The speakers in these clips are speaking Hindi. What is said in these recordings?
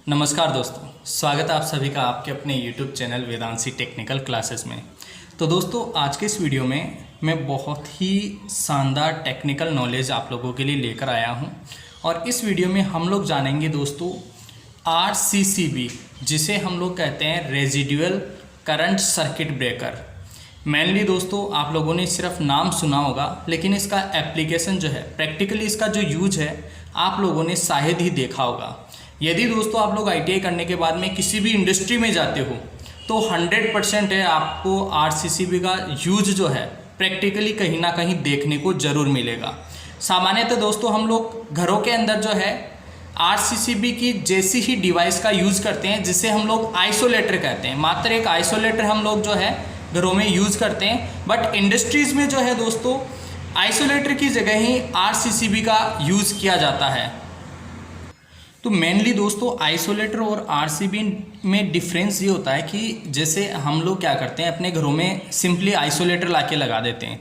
नमस्कार दोस्तों, स्वागत है आप सभी का आपके अपने YouTube channel Vedanshi technical classes में। तो दोस्तों, आज के इस वीडियो में मैं बहुत ही शानदार टेक्निकल नॉलेज आप लोगों के लिए लेकर आया हूं और इस वीडियो में हम लोग जानेंगे दोस्तों RCCB, जिसे हम लोग कहते हैं residual current circuit breaker. Mainly दोस्तों आप लोगों ने सिर्फ नाम सुना होगा, लेकिन इसका एप्लीकेशन जो है, प्रैक्टिकली इसका जो यूज है आप लोगों ने शायद ही देखा होगा। यदि दोस्तों आप लोग ITI करने के बाद में किसी भी इंडस्ट्री में जाते हो तो 100% है आपको RCCB का यूज जो है प्रैक्टिकली कहीं ना कहीं देखने को ज़रूर मिलेगा। सामान्यतः दोस्तों हम लोग घरों के अंदर जो है RCCB की जैसी ही डिवाइस का यूज़ करते हैं, जिसे हम लोग आइसोलेटर कहते हैं। मात्र एक आइसोलेटर हम लोग जो है घरों में यूज़ करते हैं, बट इंडस्ट्रीज़ में जो है दोस्तों आइसोलेटर की जगह ही RCCB का यूज़ किया जाता है। तो मेनली दोस्तों आइसोलेटर और RCCB में डिफरेंस ये होता है कि जैसे हम लोग क्या करते हैं अपने घरों में सिंपली आइसोलेटर लाके लगा देते हैं,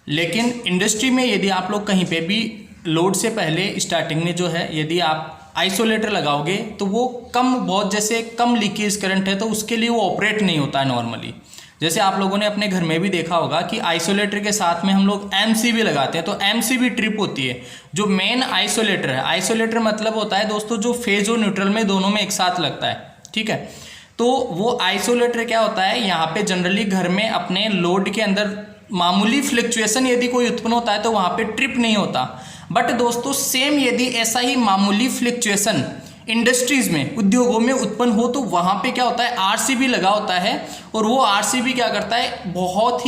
लेकिन इंडस्ट्री में यदि आप लोग कहीं पे भी लोड से पहले स्टार्टिंग में जो है यदि आप आइसोलेटर लगाओगे तो वो बहुत जैसे कम लीकेज करंट है तो उसके लिए वो ऑपरेट नहीं होता है नॉर्मली। जैसे आप लोगों ने अपने घर में भी देखा होगा कि आइसोलेटर के साथ में हम लोग MCB लगाते हैं, तो MCB ट्रिप होती है। जो मेन आइसोलेटर है, आइसोलेटर मतलब होता है दोस्तों जो फेज और न्यूट्रल में दोनों में एक साथ लगता है, ठीक है। तो वो आइसोलेटर क्या होता है, यहाँ पे जनरली घर में अपने लोड के अंदर मामूली फ्लक्चुएशन यदि कोई उत्पन्न होता है तो वहाँ पे ट्रिप नहीं होता। बट दोस्तों सेम यदि ऐसा ही मामूली फ्लक्चुएशन इंडस्ट्रीज में, उद्योगों में उत्पन्न हो तो वहाँ पे क्या होता है RCB लगा होता है, और वो RCB क्या करता है बहुत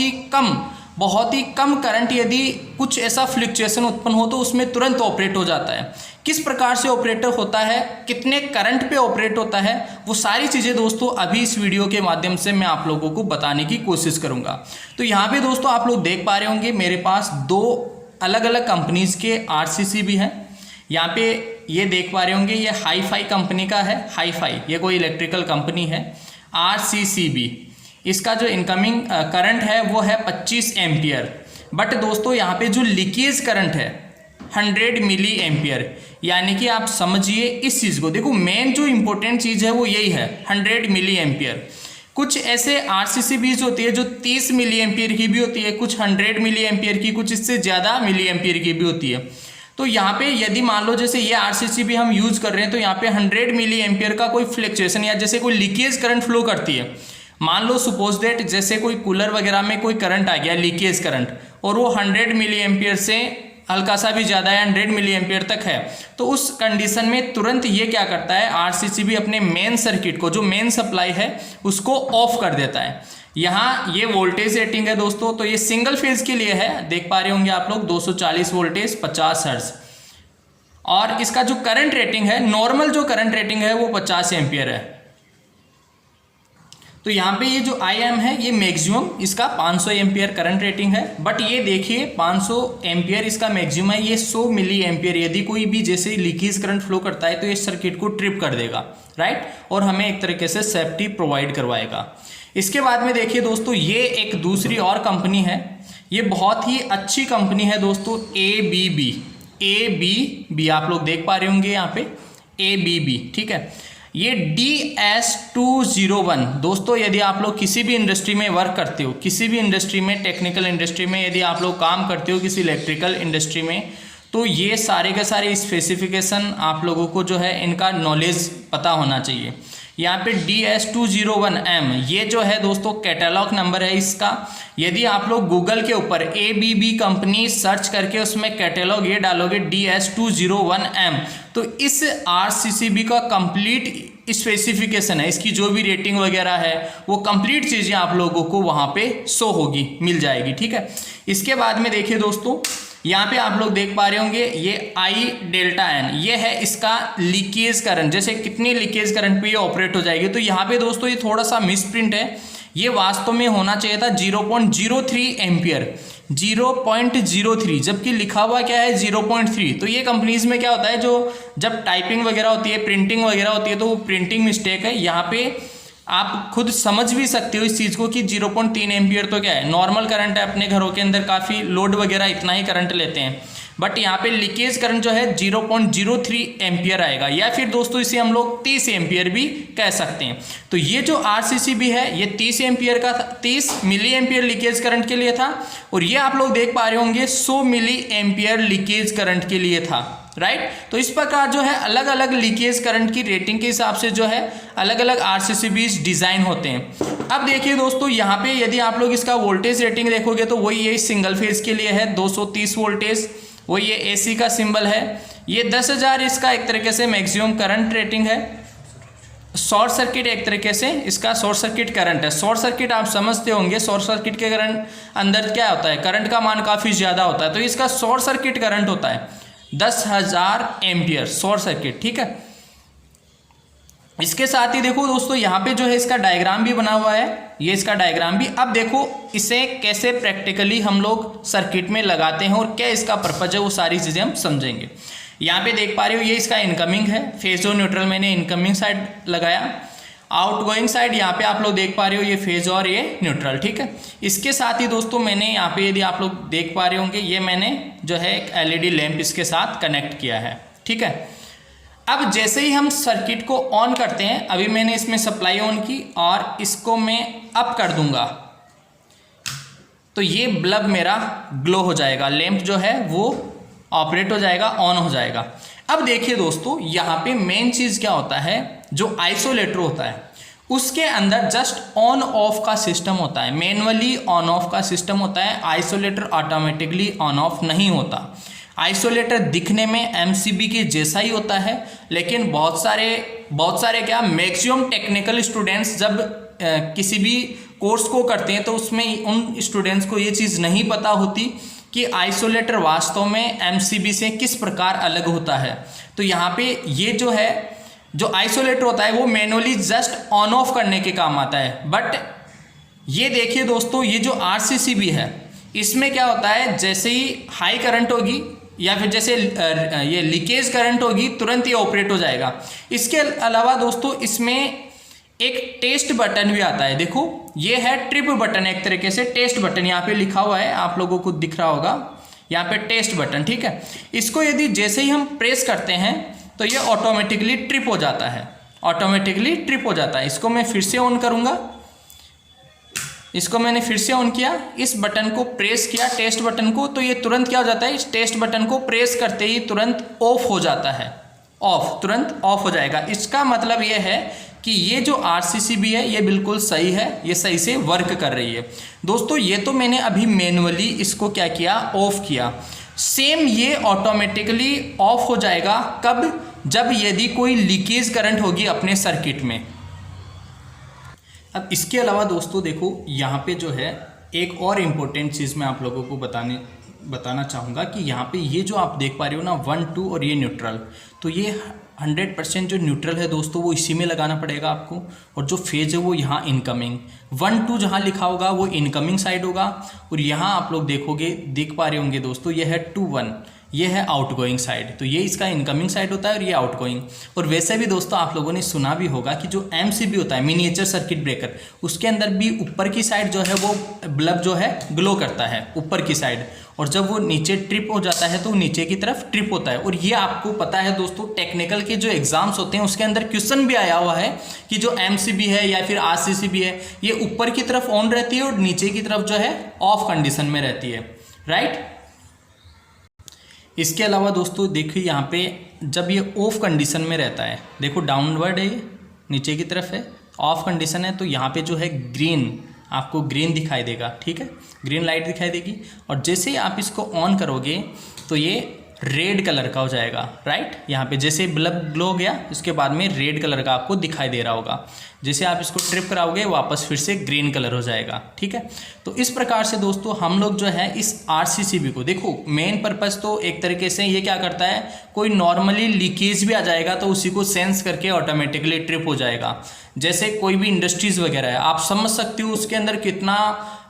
ही कम करंट यदि कुछ ऐसा फ्लक्चुएशन उत्पन्न हो तो उसमें तुरंत ऑपरेट हो जाता है। किस प्रकार से ऑपरेटर होता है, कितने करंट पे ऑपरेट होता है, वो सारी चीज़ें दोस्तों अभी इस वीडियो के माध्यम से मैं आप लोगों को बताने की कोशिश करूँगा। तो यहाँ पे दोस्तों आप लोग देख पा रहे होंगे मेरे पास दो अलग अलग कंपनीज़ के RCCB हैं। यहाँ पे ये देख पा रहे होंगे, ये हाई-फाई कंपनी का है। हाई-फाई ये कोई इलेक्ट्रिकल कंपनी है। RCCB इसका जो इनकमिंग करंट है वो है 25 एम्पियर, बट दोस्तों यहाँ पे जो लीकेज करंट है 100 मिली एम्पियर। यानी कि आप समझिए इस चीज़ को, देखो मेन जो इम्पोर्टेंट चीज़ है वो यही है 100 मिली एम्पियर। कुछ ऐसे RCCBs होती है जो 30 मिली एम्पियर की भी होती है, कुछ 100 मिली एम्पियर की, कुछ इससे ज़्यादा मिली एम्पियर की भी होती है। तो यहाँ पे यदि मान लो जैसे ये RCCB हम यूज़ कर रहे हैं तो यहाँ पे 100 मिली एम्पियर का कोई फ्लक्चुएशन या जैसे कोई लीकेज करंट फ्लो करती है, मान लो सपोज दैट जैसे कोई कूलर वगैरह में कोई करंट आ गया लीकेज करंट, और वो 100 मिली एम्पियर से हल्का सा भी ज़्यादा है, 100 मिली एम्पियर तक है, तो उस कंडीशन में तुरंत ये क्या करता है RCCB अपने मेन सर्किट को, जो मेन सप्लाई है उसको ऑफ कर देता है। यहाँ ये वोल्टेज रेटिंग है दोस्तों, तो ये सिंगल फेज के लिए है, देख पा रहे होंगे आप लोग 240 वोल्टेज 50 हर्ट्ज, और इसका जो करंट रेटिंग है, नॉर्मल जो करंट रेटिंग है वो 50 एम्पियर है। तो यहाँ पे ये जो IM है ये मैक्सिमम इसका 500 एम्पियर करंट रेटिंग है, बट ये देखिए 500 एम्पियर इसका मैक्सिमम है, ये 100 मिली एम्पियर यदि कोई भी जैसे लीकेज करंट फ्लो करता है तो ये सर्किट को ट्रिप कर देगा, राइट, और हमें एक तरीके से सेफ्टी प्रोवाइड करवाएगा। इसके बाद में देखिए दोस्तों ये एक दूसरी और कंपनी है, ये बहुत ही अच्छी कंपनी है दोस्तों, ABB आप लोग देख पा रहे होंगे यहाँ पे ABB, ठीक है। ये DS201 दोस्तों, यदि आप लोग किसी भी इंडस्ट्री में वर्क करते हो, किसी भी इंडस्ट्री में, टेक्निकल इंडस्ट्री में यदि आप लोग काम करते हो, किसी इलेक्ट्रिकल इंडस्ट्री में, तो ये सारे के सारे स्पेसिफिकेशन आप लोगों को जो है इनका नॉलेज पता होना चाहिए। यहाँ पे DS201M ये जो है दोस्तों कैटलॉग नंबर है इसका। यदि आप लोग गूगल के ऊपर ABB कंपनी सर्च करके उसमें कैटलॉग ये डालोगे DS201M, तो इस RCCB का कंप्लीट स्पेसिफिकेशन है, इसकी जो भी रेटिंग वगैरह है वो कंप्लीट चीज़ें आप लोगों को वहाँ पे शो होगी, मिल जाएगी, ठीक है। इसके बाद में देखिए दोस्तों यहाँ पे आप लोग देख पा रहे होंगे ये I∆N ये है इसका लीकेज करंट, जैसे कितनी लीकेज करंट पे ये ऑपरेट हो जाएगी। तो यहाँ पे दोस्तों ये थोड़ा सा मिसप्रिंट है, ये वास्तव में होना चाहिए था 0.03 एम्पियर, 0.03, जबकि लिखा हुआ क्या है 0.3। तो ये कंपनीज में क्या होता है, जो जब टाइपिंग वगैरह होती है, प्रिंटिंग वगैरह होती है, तो वो प्रिंटिंग मिस्टेक है। यहाँ पे आप खुद समझ भी सकते हो इस चीज़ को कि 0.3 एम्पियर तो क्या है, नॉर्मल करंट है, अपने घरों के अंदर काफ़ी लोड वगैरह इतना ही करंट लेते हैं। बट यहाँ पे लीकेज करंट जो है 0.03 एम्पियर आएगा, या फिर दोस्तों इसे हम लोग 30 एम्पियर भी कह सकते हैं। तो ये जो RCCB है ये 30 एम्पियर का था, 30 मिली एम्पियर लीकेज करंट के लिए था, और ये आप लोग देख पा रहे होंगे 100 मिली एम्पियर लीकेज करंट के लिए था, राइट। तो इस प्रकार जो है अलग अलग लीकेज करंट की रेटिंग के हिसाब से जो है अलग अलग RCCBs डिजाइन होते हैं। अब देखिए दोस्तों, यहाँ पे यदि आप लोग इसका वोल्टेज रेटिंग देखोगे तो वही ये सिंगल फेज के लिए है 230 वोल्टेज, वही ये AC का सिंबल है, ये 10,000 इसका एक तरीके से मैक्सिमम करंट रेटिंग है। शॉर्ट सर्किट एक तरीके से इसका शॉर्ट सर्किट करंट है। शॉर्ट सर्किट आप समझते होंगे, शॉर्ट सर्किट के करंट अंदर क्या होता है, करंट का मान काफ़ी ज़्यादा होता है, तो इसका शॉर्ट सर्किट करंट होता है 10,000 एम्पियर शॉर्ट सर्किट, ठीक है। इसके साथ ही देखो दोस्तों यहाँ पे जो है इसका डायग्राम भी बना हुआ है, ये इसका डायग्राम भी। अब देखो इसे कैसे प्रैक्टिकली हम लोग सर्किट में लगाते हैं और क्या इसका पर्पज है, वो सारी चीज़ें हम समझेंगे। यहाँ पे देख पा रहे हो ये इसका इनकमिंग है, फेज और न्यूट्रल मैंने इनकमिंग साइड लगाया। आउटगोइंग साइड यहाँ पे आप लोग देख पा रहे हो ये फेज और ये न्यूट्रल, ठीक है। इसके साथ ही दोस्तों मैंने यहाँ पे यदि आप लोग देख पा रहे होंगे ये मैंने जो है एक LED लैंप इसके साथ कनेक्ट किया है, ठीक है। अब जैसे ही हम सर्किट को ऑन करते हैं, अभी मैंने इसमें सप्लाई ऑन की और इसको मैं अप कर दूंगा तो ये बल्ब मेरा ग्लो हो जाएगा, लैंप जो है वो ऑपरेट हो जाएगा, ऑन हो जाएगा। अब देखिए दोस्तों यहाँ पे मेन चीज़ क्या होता है, जो आइसोलेटर होता है उसके अंदर जस्ट ऑन ऑफ का सिस्टम होता है, मैनुअली ऑन ऑफ का सिस्टम होता है, आइसोलेटर ऑटोमेटिकली ऑन ऑफ नहीं होता। आइसोलेटर दिखने में MCB के जैसा ही होता है, लेकिन बहुत सारे क्या मैक्सिमम टेक्निकल स्टूडेंट्स जब किसी भी कोर्स को करते हैं तो उसमें उन स्टूडेंट्स को ये चीज़ नहीं पता होती कि आइसोलेटर वास्तव में MCB से किस प्रकार अलग होता है। तो यहाँ पे ये जो है जो आइसोलेटर होता है वो मैनुअली जस्ट ऑन ऑफ करने के काम आता है। बट ये देखिए दोस्तों, ये जो RCCB है इसमें क्या होता है, जैसे ही हाई करंट होगी या फिर जैसे ये लीकेज करंट होगी तुरंत ये ऑपरेट हो जाएगा। इसके अलावा दोस्तों इसमें एक टेस्ट बटन भी आता है, देखो ये है ट्रिप बटन, एक तरीके से टेस्ट बटन यहाँ पे लिखा हुआ है, आप लोगों को दिख रहा होगा यहाँ पे टेस्ट बटन, ठीक है। इसको यदि जैसे ही हम प्रेस करते हैं तो ये ऑटोमेटिकली ट्रिप हो जाता है, ऑटोमेटिकली ट्रिप हो जाता है। इसको मैं फिर से ऑन करूँगा, इसको मैंने फिर से ऑन किया, इस बटन को प्रेस किया टेस्ट बटन को, तो ये तुरंत क्या हो जाता है, इस टेस्ट बटन को प्रेस करते ही तुरंत ऑफ हो जाता है, ऑफ, तुरंत ऑफ हो जाएगा। इसका मतलब ये है कि ये जो RCCB है ये बिल्कुल सही है, ये सही से वर्क कर रही है। दोस्तों ये तो मैंने अभी मैनुअली इसको क्या किया, ऑफ किया। सेम ये ऑटोमेटिकली ऑफ हो जाएगा कब, जब यदि कोई लीकेज करंट होगी अपने सर्किट में। अब इसके अलावा दोस्तों देखो यहाँ पे जो है एक और इम्पोर्टेंट चीज़ मैं आप लोगों को बताना चाहूँगा कि यहाँ पे ये जो आप देख पा रहे हो ना 1, 2 और ये न्यूट्रल, तो ये 100% जो न्यूट्रल है दोस्तों वो इसी में लगाना पड़ेगा आपको, और जो फेज है वो यहाँ इनकमिंग 1, 2 जहाँ लिखा होगा वो इनकमिंग साइड होगा, और यहाँ आप लोग देख पा रहे होंगे दोस्तों ये है 2, 1, ये है आउटगोइंग साइड, तो ये इसका इनकमिंग साइड होता है और ये आउटगोइंग। और वैसे भी दोस्तों आप लोगों ने सुना भी होगा कि जो MCB होता है, मिनिएचर सर्किट ब्रेकर, उसके अंदर भी ऊपर की साइड जो है वो बल्ब जो है ग्लो करता है ऊपर की साइड, और जब वो नीचे ट्रिप हो जाता है तो नीचे की तरफ ट्रिप होता है। और ये आपको पता है दोस्तों, टेक्निकल के जो एग्जाम्स होते हैं उसके अंदर क्वेश्चन भी आया हुआ है कि जो MCB है या फिर RCCB है ये ऊपर की तरफ ऑन रहती है और नीचे की तरफ जो है ऑफ कंडीशन में रहती है, राइट। इसके अलावा दोस्तों देखिए यहाँ पे जब ये ऑफ कंडीशन में रहता है, देखो डाउनवर्ड है, नीचे की तरफ है, ऑफ कंडीशन है, तो यहाँ पे जो है ग्रीन, आपको ग्रीन दिखाई देगा, ठीक है, ग्रीन लाइट दिखाई देगी। और जैसे ही आप इसको ऑन करोगे तो ये रेड कलर का हो जाएगा, राइट। यहाँ पे जैसे बल्ब ग्लो हो गया उसके बाद में रेड कलर का आपको दिखाई दे रहा होगा, जैसे आप इसको ट्रिप कराओगे वापस फिर से ग्रीन कलर हो जाएगा, ठीक है। तो इस प्रकार से दोस्तों हम लोग जो है इस RCCB को, देखो मेन पर्पज़ तो एक तरीके से ये क्या करता है, कोई नॉर्मली लीकेज भी आ जाएगा तो उसी को सेंस करके ऑटोमेटिकली ट्रिप हो जाएगा। जैसे कोई भी इंडस्ट्रीज़ वगैरह है, आप समझ सकते हो उसके अंदर कितना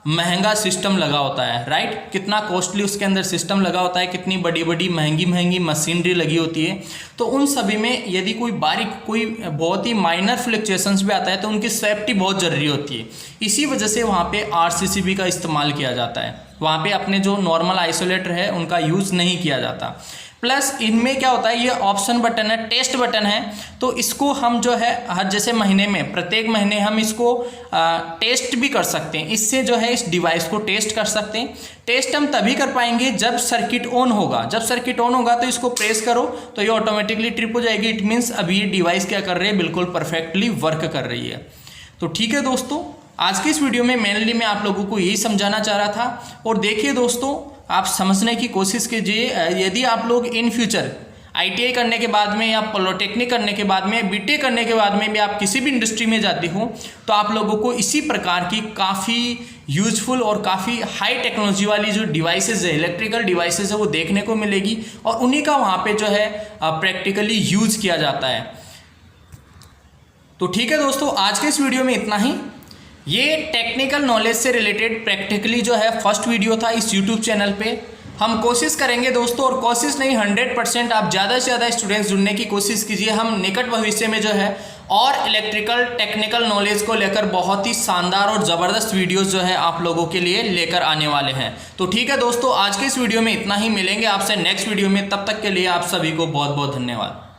महंगा सिस्टम लगा होता है, राइट, कितना कॉस्टली उसके अंदर सिस्टम लगा होता है, कितनी बड़ी बड़ी महंगी मशीनरी लगी होती है। तो उन सभी में यदि कोई बहुत ही माइनर फ्लक्चुएशंस भी आता है तो उनकी सेफ्टी बहुत ज़रूरी होती है, इसी वजह से वहाँ पे RCCB का इस्तेमाल किया जाता है, वहाँ पे अपने जो नॉर्मल आइसोलेटर है उनका यूज़ नहीं किया जाता। प्लस इनमें क्या होता है, ये ऑप्शन बटन है, टेस्ट बटन है, तो इसको हम जो है हर जैसे महीने में प्रत्येक महीने हम इसको टेस्ट भी कर सकते हैं। इससे जो है इस डिवाइस को टेस्ट कर सकते हैं। टेस्ट हम तभी कर पाएंगे जब सर्किट ऑन होगा। जब सर्किट ऑन होगा तो इसको प्रेस करो तो ये ऑटोमेटिकली ट्रिप हो जाएगी। इट मीन्स अभी ये डिवाइस क्या कर रही है, बिल्कुल परफेक्टली वर्क कर रही है। तो ठीक है दोस्तों, आज की इस वीडियो में मेनली मैं आप लोगों को यही समझाना चाह रहा था। और देखिए दोस्तों, आप समझने की कोशिश कीजिए। यदि आप लोग इन फ्यूचर ITI करने के बाद में या पॉलिटेक्निक करने के बाद में, BTech करने के बाद में भी आप किसी भी इंडस्ट्री में जाते हो तो आप लोगों को इसी प्रकार की काफ़ी यूजफुल और काफ़ी हाई टेक्नोलॉजी वाली जो डिवाइसेज है, इलेक्ट्रिकल डिवाइसेज है, वो देखने को मिलेगी और उन्हीं का वहाँ पे जो है प्रैक्टिकली यूज किया जाता है। तो ठीक है दोस्तों, आज के इस वीडियो में इतना ही। ये टेक्निकल नॉलेज से रिलेटेड प्रैक्टिकली जो है फर्स्ट वीडियो था इस यूट्यूब चैनल पे। हम कोशिश करेंगे दोस्तों, और कोशिश नहीं 100% आप ज़्यादा से ज़्यादा स्टूडेंट्स जुड़ने की कोशिश कीजिए। हम निकट भविष्य में जो है और इलेक्ट्रिकल टेक्निकल नॉलेज को लेकर बहुत ही शानदार और ज़बरदस्त वीडियोस जो है आप लोगों के लिए लेकर आने वाले हैं। तो ठीक है दोस्तों, आज के इस वीडियो में इतना ही। मिलेंगे आपसे नेक्स्ट वीडियो में, तब तक के लिए आप सभी को बहुत बहुत धन्यवाद।